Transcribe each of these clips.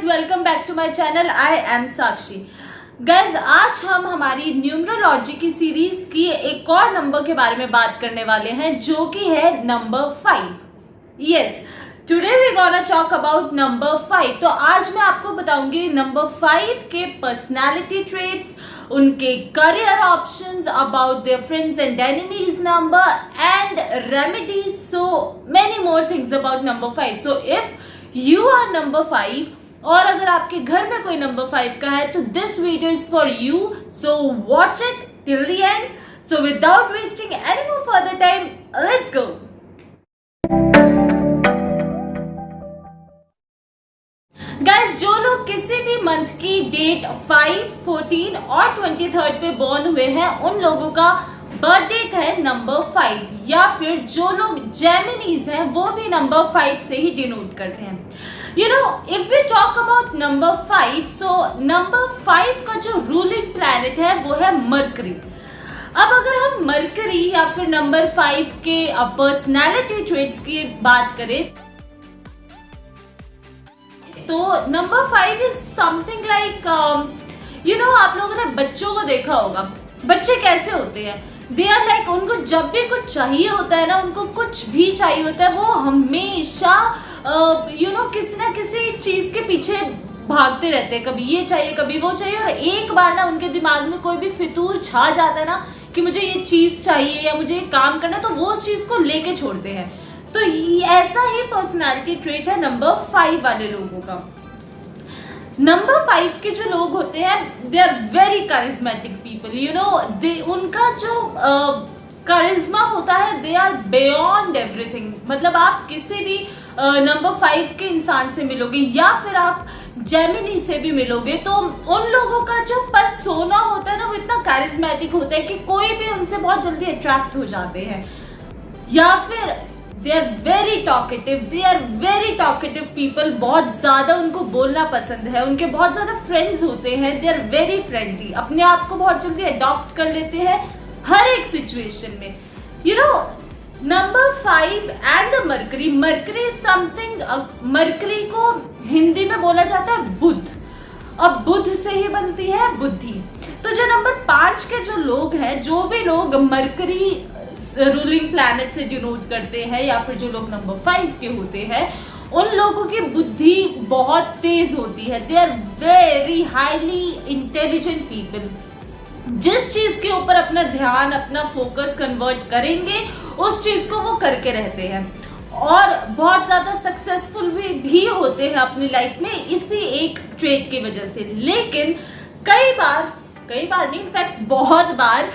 Welcome back to my channel. I am Sakshi. Guys, आज हम हमारी न्यूमरोलॉजी की सीरीज की एक और नंबर के बारे में बात करने वाले हैं, जो कि है number 5। Yes, today we gonna talk about number 5। तो आज मैं आपको बताऊंगी नंबर 5 के पर्सनालिटी ट्रेट्स, उनके career options, about their friends and enemies number and remedies, so many more things about number 5। So if you are number 5 और अगर आपके घर में कोई नंबर 5 का है तो this video is for you, so watch it till the end. So without wasting any more further time, let's go. Guys, जो लोग किसी भी मंथ की डेट 5, 14 और 23 पे बॉर्न हुए हैं, उन लोगों का बर्थ डेट है नंबर 5, या फिर जो लोग जेमिनीज हैं वो भी नंबर 5 से ही डिनोट करते हैं। You know, if we talk about number 5, so number 5 का जो रूलिंग प्लैनेट है वो है मरकरी। अब अगर हम मरकरी या फिर नंबर 5 के पर्सनैलिटी ट्रेट्स की बात करें तो number 5 is something like, you know, आप लोगों ने बच्चों को देखा होगा। बच्चे कैसे होते हैं? दे आर लाइक, उनको जब भी कुछ चाहिए होता है ना, उनको कुछ भी चाहिए होता है, वो हमेशा यू नो किसी ना किसी चीज के पीछे भागते रहते हैं। कभी ये चाहिए, कभी वो चाहिए, और एक बार ना उनके दिमाग में कोई भी फितूर छा जाता है ना कि मुझे ये चीज चाहिए या मुझे ये काम करना है, तो वो उस चीज को लेके छोड़ते हैं। तो ऐसा ही पर्सनालिटी ट्रेट है नंबर 5 वाले लोगों का। नंबर 5 के जो लोग होते हैं, they are very charismatic people. You know, उनका जो करिश्मा होता है, दे आर बियॉन्ड एवरीथिंग। मतलब आप किसी भी नंबर 5 के इंसान से मिलोगे या फिर आप जेमिनी से भी मिलोगे, तो उन लोगों का जो पर्सोना होता है ना, वो इतना करिज्मेटिक होता है कि कोई भी उनसे बहुत जल्दी अट्रैक्ट हो जाते हैं। या फिर they are very talkative people. बहुत ज्यादा उनको बोलना पसंद है, उनके बहुत ज्यादा फ्रेंड्स होते हैं। दे आर वेरी फ्रेंडली, अपने आप को बहुत जल्दी अडॉप्ट कर लेते हैं हर एक सिचुएशन में। You know, number 5 and the mercury something, mercury को हिंदी में बोला जाता है बुध। अब बुध से ही बनती है बुद्धि। तो जो नंबर 5 के जो लोग हैं, जो भी लोग मरकरी रूलिंग प्लैनेट से डिनोट करते हैं, या फिर जो लोग नंबर 5 के होते हैं, उन लोगों की बुद्धि बहुत तेज होती है। They are very highly intelligent people. जिस चीज के ऊपर अपना ध्यान, अपना फोकस कन्वर्ट करेंगे, उस चीज को वो करके रहते हैं, और बहुत ज्यादा सक्सेसफुल भी होते हैं अपनी लाइफ में इसी एक ट्रेट की वजह से। लेकिन कई बार नहीं, इनफैक्ट बहुत बार,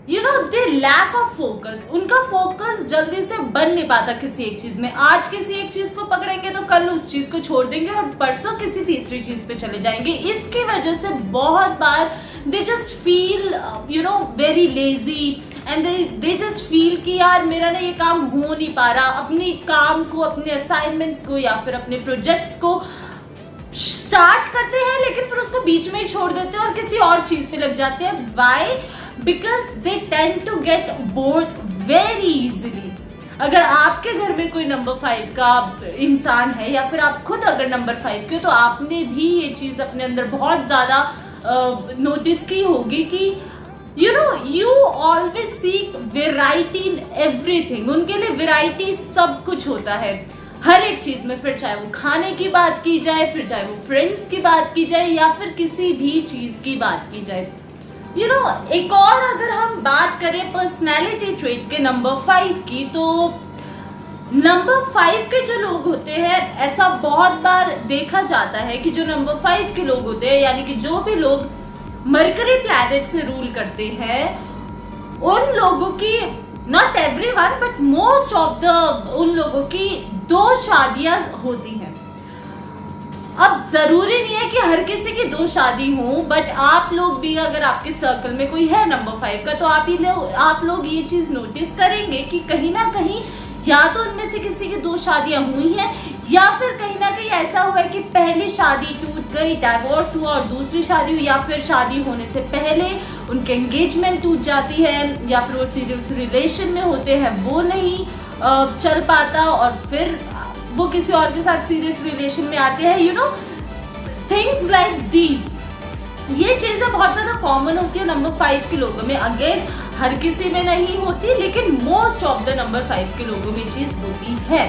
you know, they lack of focus. उनका फोकस जल्दी से बन नहीं पाता किसी एक चीज में। आज किसी एक चीज को पकड़ेंगे तो कल उस चीज को छोड़ देंगे और परसों किसी तीसरी चीज पे चले जाएंगे। इसकी वजह से बहुत बार they just feel, you know, very lazy, and they just feel कि यार मेरा ना ये काम हो नहीं पा रहा। अपने काम को, अपने असाइनमेंट्स को या फिर अपने प्रोजेक्ट्स को स्टार्ट करते हैं, लेकिन फिर उसको बीच में ही छोड़ देते हैं और किसी और चीज पे लग जाते हैं। Y? Because they tend to get bored very easily. अगर आपके घर में कोई नंबर 5 का इंसान है, या फिर आप खुद अगर नंबर 5 के हो, तो आपने भी ये चीज अपने अंदर बहुत ज्यादा नोटिस की होगी कि you know, you always seek variety in everything. उनके लिए वेराइटी सब कुछ होता है हर एक चीज में, फिर चाहे वो खाने की बात की जाए, फिर चाहे वो फ्रेंड्स की बात की जाए, या फिर किसी भी चीज की बात की जाए। यू नो, एक और अगर हम बात करें पर्सनैलिटी ट्रेट के नंबर 5 की, तो नंबर 5 के जो लोग होते हैं, ऐसा बहुत बार देखा जाता है कि जो नंबर 5 के लोग होते हैं, यानी कि जो भी लोग मरकरी प्लैनेट से रूल करते हैं, उन लोगों की, not everyone but most of the, उन लोगों की 2 शादियां होती हैं। अब जरूरी नहीं है कि हर किसी की 2 शादी हो, बट आप लोग भी, अगर आपके सर्कल में कोई है नंबर 5 का, तो आप लोग ये चीज नोटिस करेंगे कि कहीं ना कहीं या तो उनमें से किसी की 2 शादियां हुई हैं, या फिर कहीं ना कहीं ऐसा हुआ है कि पहली शादी टूट गई, डाइवोर्स हुआ, और दूसरी शादी हुई, या फिर शादी होने से पहले उनके एंगेजमेंट टूट जाती है, या फिर वो सीरियस रिलेशन में होते हैं, वो नहीं चल पाता, और फिर वो किसी और के साथ सीरियस रिलेशन में आते हैं। You no, things like these, ये चीजें बहुत ज्यादा कॉमन होती है नंबर 5 के लोगों में। अगेन हर किसी में नहीं होती, लेकिन मोस्ट ऑफ द नंबर 5 के लोगों में चीज होती है।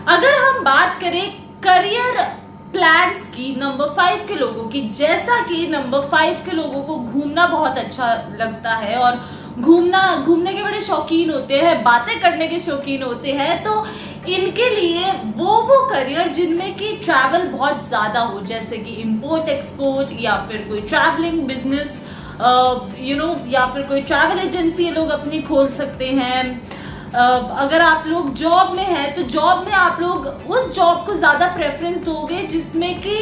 अगर हम बात करें करियर प्लान्स की नंबर 5 के लोगों की, जैसा कि नंबर 5 के लोगों को घूमना बहुत अच्छा लगता है और घूमने के बड़े शौकीन होते हैं, बातें करने के शौकीन होते हैं, तो इनके लिए वो करियर जिनमें कि ट्रैवल बहुत ज्यादा हो, जैसे कि इंपोर्ट एक्सपोर्ट या फिर कोई ट्रैवलिंग बिजनेस या फिर कोई ट्रैवल एजेंसी लोग अपनी खोल सकते हैं। अगर आप लोग जॉब में हैं तो जॉब में आप लोग उस जॉब को ज्यादा प्रेफरेंस दोगे जिसमें कि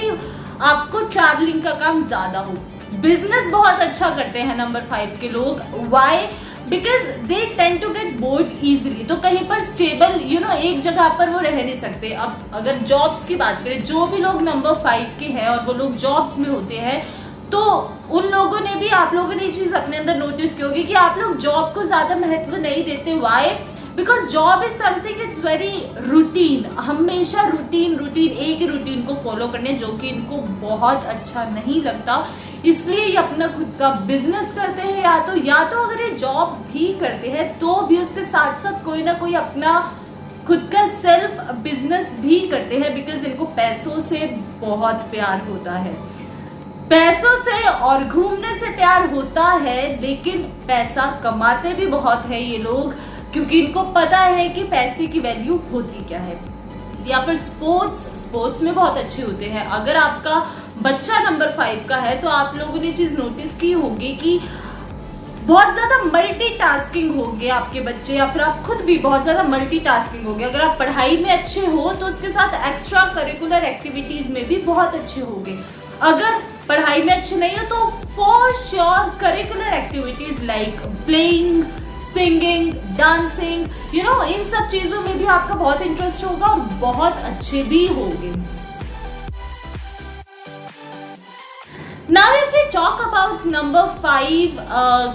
आपको ट्रैवलिंग का काम ज्यादा हो। बिजनेस बहुत अच्छा करते हैं नंबर 5 के लोग। Why? Because they tend to get bored easily. तो कहीं पर स्टेबल एक जगह पर वो रह नहीं सकते। अब अगर जॉब्स की बात करें, जो भी लोग नंबर 5 के हैं और वो लोग जॉब्स में होते हैं, तो उन लोगों ने भी, आप लोगों ने ये चीज अपने अंदर नोटिस की होगी कि आप लोग जॉब को ज्यादा महत्व नहीं देते। Why? Because job is something it's very routine, हमेशा रूटीन एक ही रूटीन को फॉलो करने, जो कि इनको बहुत अच्छा नहीं लगता। इसलिए ये अपना खुद का बिजनेस करते हैं, या तो अगर ये jॉब भी करते हैं तो भी उसके साथ साथ कोई ना कोई अपना खुद का सेल्फ बिजनेस भी करते हैं, बिकॉज इनको पैसों से बहुत प्यार होता है। पैसों से और घूमने से प्यार होता है, लेकिन पैसा कमाते भी बहुत है ये लोग, क्योंकि इनको पता है कि पैसे की वैल्यू होती क्या है। या फिर स्पोर्ट्स में बहुत अच्छे होते हैं। अगर आपका बच्चा नंबर 5 का है तो आप लोगों ने चीज नोटिस की होगी कि बहुत ज्यादा मल्टीटास्किंग होंगे आपके बच्चे, या फिर आप खुद भी बहुत ज्यादा मल्टीटास्किंग होंगे। अगर आप पढ़ाई में अच्छे हो तो उसके साथ एक्स्ट्रा करिकुलर एक्टिविटीज में भी बहुत अच्छे होंगे। अगर पढ़ाई में अच्छे नहीं हो तो for sure curricular activities like playing, singing, dancing, इन सब चीजों में भी आपका बहुत इंटरेस्ट होगा और बहुत अच्छे भी होंगे। Now if we talk about number 5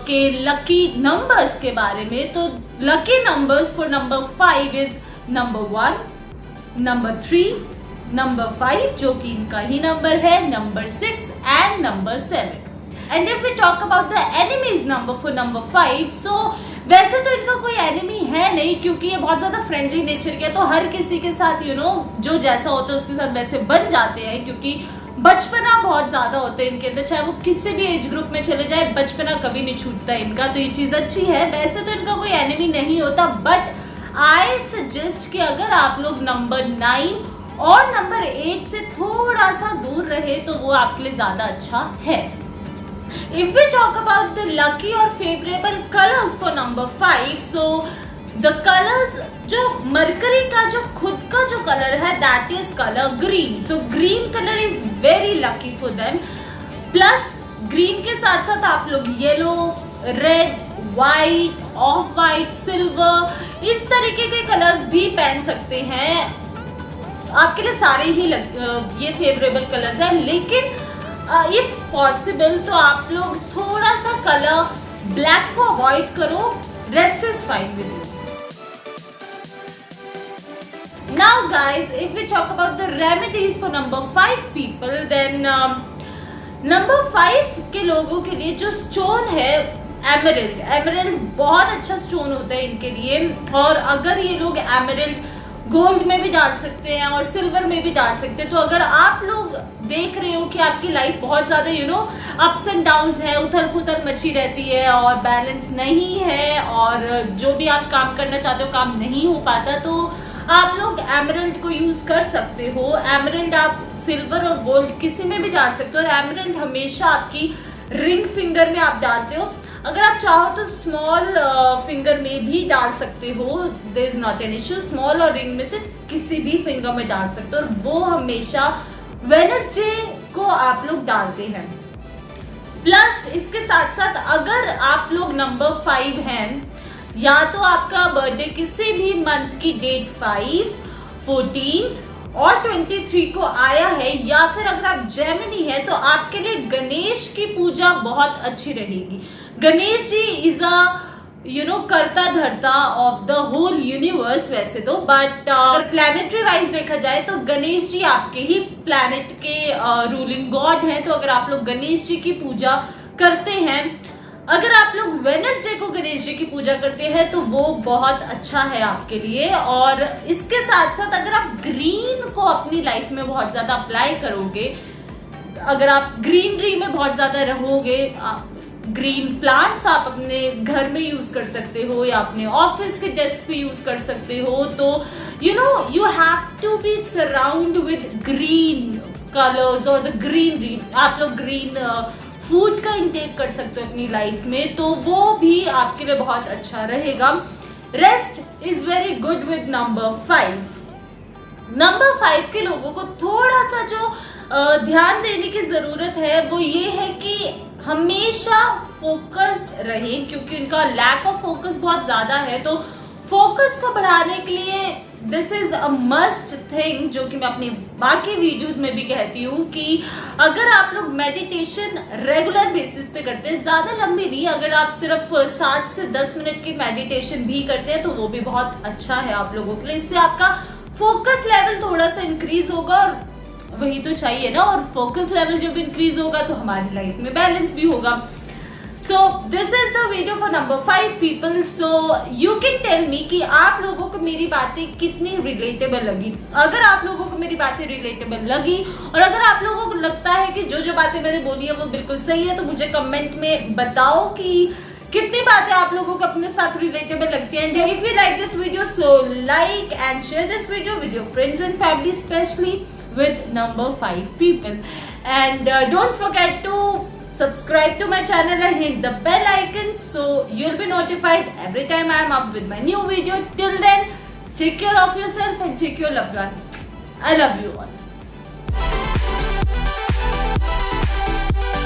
के लकी नंबर्स के बारे में, तो lucky numbers for number 5 is number 1, number 3, number 5 जो कि इनका ही नंबर है, number 6 and number 7। And if we talk about the enemies number for number 5, so वैसे तो इनका कोई एनिमी है नहीं, क्योंकि ये बहुत ज्यादा फ्रेंडली नेचर के, तो हर किसी के साथ जो जैसा होता है उसके साथ वैसे बन जाते हैं, क्योंकि बचपना बहुत ज्यादा होता है इनके अंदर। चाहे वो किसी भी एज ग्रुप में चले जाए, बचपना कभी नहीं छूटता इनका, तो ये चीज अच्छी है। वैसे तो इनका कोई एनिमी नहीं होता, बट आई सजेस्ट कि अगर आप लोग नंबर 9 और नंबर 8 से थोड़ा सा दूर रहे तो वो आपके लिए ज्यादा अच्छा है। If we talk about the lucky or favorable colors for number 5, so the colors, जो मरकरी का जो खुद का जो कलर है, that is color green. So green color is very lucky for them. Plus green के साथ साथ आप लोग yellow, red, white, of white, silver, इस तरीके के कलर्स भी पहन सकते हैं। आपके लिए सारे ही ये फेवरेबल कलर्स हैं, लेकिन इफ पॉसिबल तो आप लोग थोड़ा सा कलर ब्लैक को अवॉइड करो, rest is fine with you. Now guys, if we talk about the remedies for number 5 people, then number 5 के लोगों के लिए जो स्टोन है एमरल्ड बहुत अच्छा स्टोन होता है इनके लिए। और अगर ये लोग एमरल्ड गोल्ड में भी डाल सकते हैं और सिल्वर में भी डाल सकते हैं। तो अगर आप लोग देख रहे हो कि आपकी लाइफ बहुत ज्यादा अप्स एंड डाउन्स है, उथल पुथल मची रहती है और बैलेंस नहीं है, और जो भी आप काम करना चाहते हो काम नहीं हो पाता, तो आप लोग एमरल्ड को यूज कर सकते हो। एमरल्ड आप सिल्वर और गोल्ड किसी में भी डाल सकते हो, और एमरल्ड हमेशा आपकी रिंग फिंगर में आप डालते हो। अगर आप चाहो तो स्मॉल फिंगर में भी डाल सकते हो, there is not an issue. Small और रिंग में से किसी भी फिंगर में डाल सकते हो, और वो हमेशा वेडनेसडे को आप लोग डालते हैं। प्लस इसके साथ साथ अगर आप लोग नंबर 5 हैं, या तो आपका बर्थडे किसी भी मंथ की डेट 5, 14 और 23 को आया है, या फिर अगर आप जेमिनी है तो आपके लिए गणेश की पूजा बहुत अच्छी रहेगी। गणेश जी इज अ करता धरता ऑफ द होल यूनिवर्स वैसे तो, बट अगर प्लैनेटरी वाइज देखा जाए तो गणेश जी आपके ही प्लैनेट के रूलिंग गॉड हैं। तो अगर आप लोग गणेश जी की पूजा करते हैं, अगर आप लोग वेडनेसडे को गणेश जी की पूजा करते हैं तो वो बहुत अच्छा है आपके लिए। और इसके साथ साथ अगर आप ग्रीन को अपनी लाइफ में बहुत ज्यादा अप्लाई करोगे, अगर आप ग्रीनरी में बहुत ज्यादा रहोगे, ग्रीन प्लांट्स आप अपने घर में यूज कर सकते हो या अपने ऑफिस के डेस्क पे यूज कर सकते हो, तो you have to be surround with green colours और द ग्रीनरी। आप लोग ग्रीन फूड का इंटेक कर सकते हो अपनी लाइफ में, तो वो भी आपके लिए बहुत अच्छा रहेगा। Rest is very good with number 5। Number 5 के लोगों को थोड़ा सा जो ध्यान देने की जरूरत है वो ये है कि हमेशा फोकस्ड रहें, क्योंकि उनका लैक ऑफ फोकस बहुत ज्यादा है। तो फोकस को बढ़ाने के लिए this is a must thing, जो कि मैं अपनी बाकी वीडियोस में भी कहती हूँ कि अगर आप लोग मेडिटेशन रेगुलर बेसिस पे करते हैं, ज्यादा लंबी नहीं, अगर आप सिर्फ 7 से 10 मिनट की मेडिटेशन भी करते हैं तो वो भी बहुत अच्छा है आप लोगों के लिए। इससे आपका फोकस लेवल थोड़ा सा इंक्रीज होगा, और वही तो चाहिए ना, और फोकस लेवल जब इंक्रीज होगा तो हमारी लाइफ में बैलेंस भी होगा। So this is the video for number 5 people. So you can tell me कि आप लोगों को मेरी बातें कितनी रिलेटेबल लगी। अगर आप लोगों को मेरी बातें रिलेटेबल लगी और अगर आप लोगों को लगता है कि जो जो बातें मैंने बोली है वो बिल्कुल सही है, तो मुझे कमेंट में बताओ कि कितनी बातें आप लोगों को अपने साथ रिलेटेबल लगती हैं। If you like this video, so like and share this video with your friends and family, specially with number 5 people, and don't forget to subscribe to my channel and hit the bell icon so you'll be notified every time I am up with my new video. Till then, take care of yourself and take your loved ones. I love you all.